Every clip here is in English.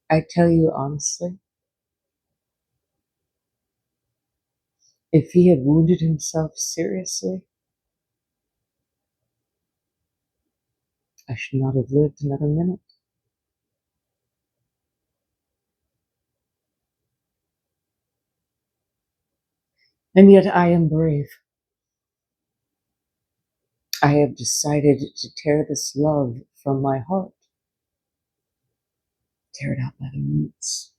I tell you honestly, if he had wounded himself seriously, I should not have lived another minute. And yet I am brave. I have decided to tear this love from my heart, tear it out by the roots.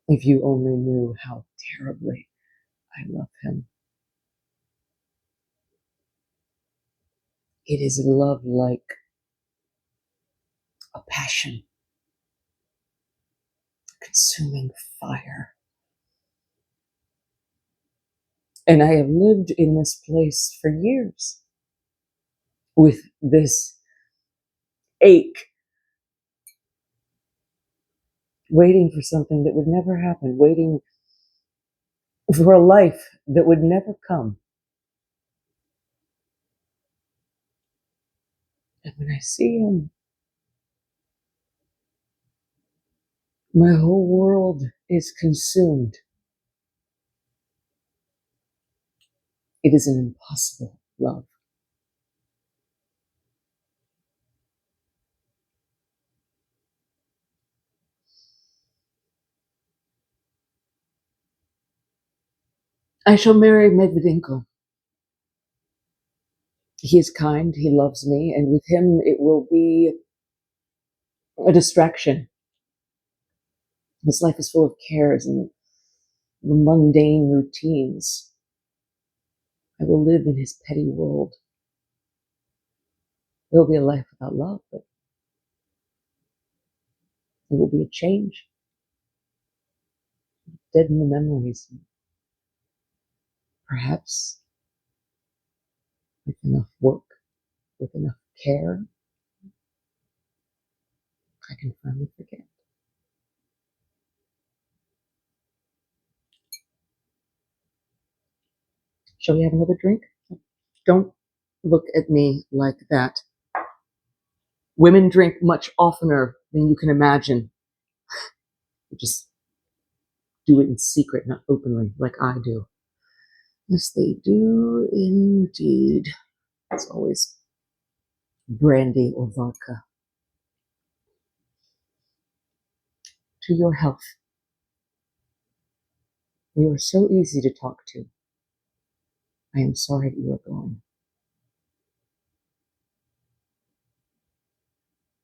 If you only knew how terribly I love him. It is a love like a passion, a consuming fire. And I have lived in this place for years with this ache, waiting for something that would never happen, waiting for a life that would never come. And when I see him, my whole world is consumed. It is an impossible love. I shall marry Medvedinko. He is kind, he loves me, and with him it will be a distraction. His life is full of cares and mundane routines. I will live in his petty world. It will be a life without love, but it will be a change. Deaden the memories. Perhaps with enough work, with enough care, I can finally forget. Shall we have another drink? Don't look at me like that. Women drink much oftener than you can imagine. Just do it in secret, not openly, like I do. Yes, they do indeed. It's always brandy or vodka. To your health. You are so easy to talk to. I am sorry that you are going.